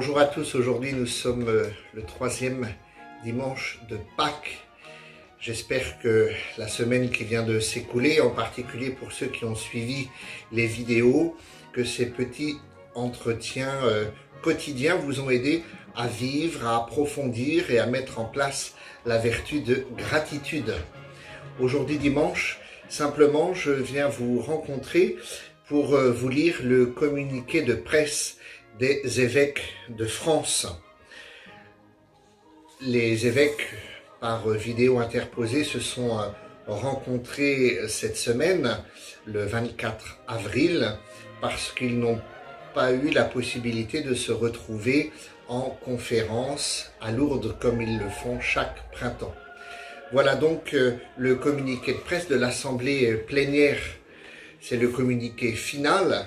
Bonjour à tous, aujourd'hui nous sommes le troisième dimanche de Pâques. J'espère que la semaine qui vient de s'écouler, en particulier pour ceux qui ont suivi les vidéos, que ces petits entretiens quotidiens vous ont aidé à vivre, à approfondir et à mettre en place la vertu de gratitude. Aujourd'hui dimanche, simplement je viens vous rencontrer pour vous lire le communiqué de presse des évêques de France. Les évêques, par vidéo interposée, se sont rencontrés cette semaine, le 24 avril, parce qu'ils n'ont pas eu la possibilité de se retrouver en conférence à Lourdes comme ils le font chaque printemps. Voilà donc le communiqué de presse de l'Assemblée plénière. C'est le communiqué final.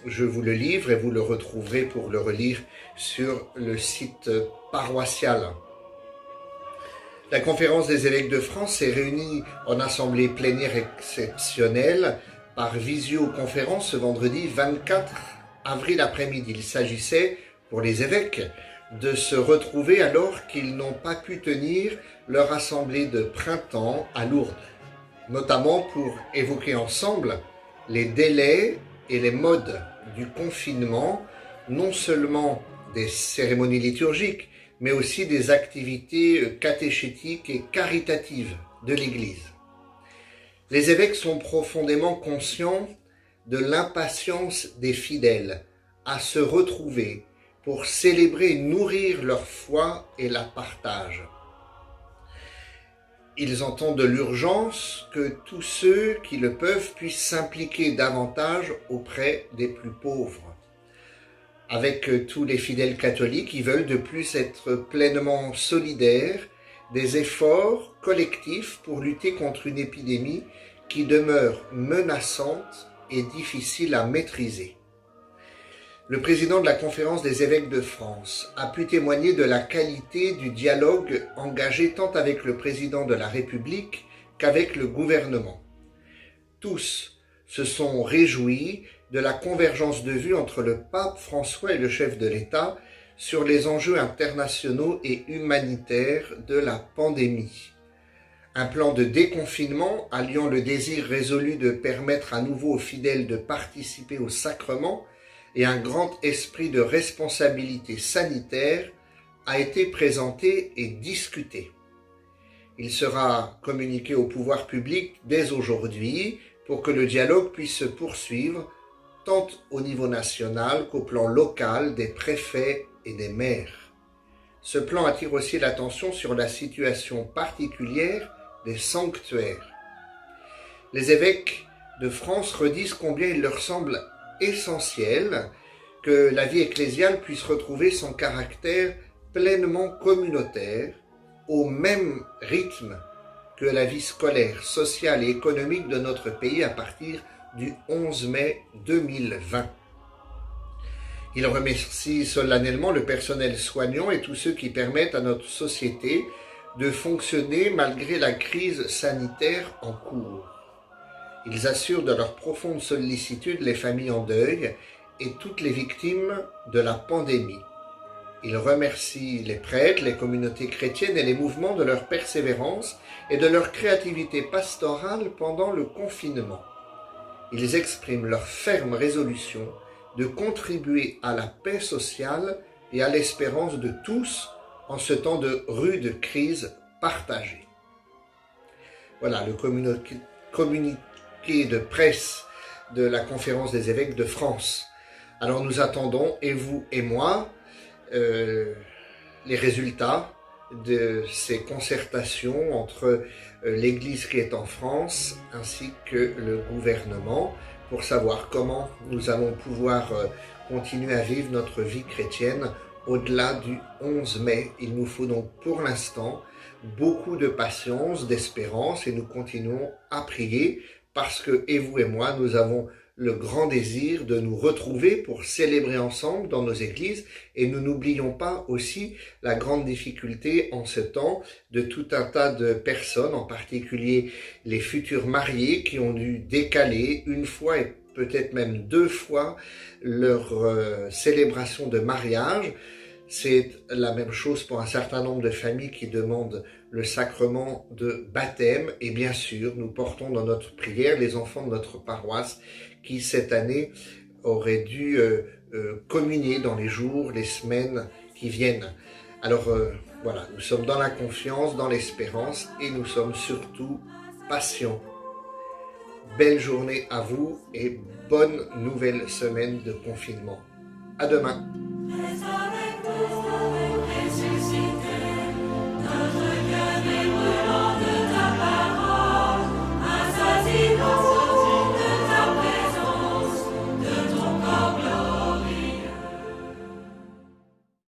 Je vous le livre et vous le retrouverez pour le relire sur le site paroissial. La conférence des évêques de France s'est réunie en assemblée plénière exceptionnelle par visioconférence ce vendredi 24 avril après-midi. Il s'agissait pour les évêques de se retrouver alors qu'ils n'ont pas pu tenir leur assemblée de printemps à Lourdes, notamment pour évoquer ensemble les délais et les modes du confinement, non seulement des cérémonies liturgiques, mais aussi des activités catéchétiques et caritatives de l'Église. Les évêques sont profondément conscients de l'impatience des fidèles à se retrouver pour célébrer et nourrir leur foi et la partagent. Ils entendent de l'urgence que tous ceux qui le peuvent puissent s'impliquer davantage auprès des plus pauvres. Avec tous les fidèles catholiques, ils veulent de plus être pleinement solidaires des efforts collectifs pour lutter contre une épidémie qui demeure menaçante et difficile à maîtriser. Le président de la Conférence des évêques de France a pu témoigner de la qualité du dialogue engagé tant avec le président de la République qu'avec le gouvernement. Tous se sont réjouis de la convergence de vues entre le pape François et le chef de l'État sur les enjeux internationaux et humanitaires de la pandémie. Un plan de déconfinement alliant le désir résolu de permettre à nouveau aux fidèles de participer au sacrement et un grand esprit de responsabilité sanitaire a été présenté et discuté. Il sera communiqué au pouvoir public dès aujourd'hui pour que le dialogue puisse se poursuivre tant au niveau national qu'au plan local des préfets et des maires. Ce plan attire aussi l'attention sur la situation particulière des sanctuaires. Les évêques de France redisent combien il leur semble essentiel que la vie ecclésiale puisse retrouver son caractère pleinement communautaire au même rythme que la vie scolaire, sociale et économique de notre pays à partir du 11 mai 2020. Il remercie solennellement le personnel soignant et tous ceux qui permettent à notre société de fonctionner malgré la crise sanitaire en cours. Ils assurent de leur profonde sollicitude les familles en deuil et toutes les victimes de la pandémie. Ils remercient les prêtres, les communautés chrétiennes et les mouvements de leur persévérance et de leur créativité pastorale pendant le confinement. Ils expriment leur ferme résolution de contribuer à la paix sociale et à l'espérance de tous en ce temps de rude crise partagée. Voilà le communiqué de presse de la Conférence des évêques de France. Alors nous attendons, et vous et moi, les résultats de ces concertations entre l'Église qui est en France ainsi que le gouvernement pour savoir comment nous allons pouvoir continuer à vivre notre vie chrétienne au-delà du 11 mai. Il nous faut donc pour l'instant beaucoup de patience, d'espérance et nous continuons à prier parce que, et vous et moi, nous avons le grand désir de nous retrouver pour célébrer ensemble dans nos églises et nous n'oublions pas aussi la grande difficulté en ce temps de tout un tas de personnes, en particulier les futurs mariés qui ont dû décaler une fois et peut-être même deux fois leur célébration de mariage C'est la même chose pour un certain nombre de familles qui demandent le sacrement de baptême. Et bien sûr, nous portons dans notre prière les enfants de notre paroisse qui, cette année, auraient dû communier dans les jours, les semaines qui viennent. Alors voilà, nous sommes dans la confiance, dans l'espérance et nous sommes surtout patients. Belle journée à vous et bonne nouvelle semaine de confinement. À demain.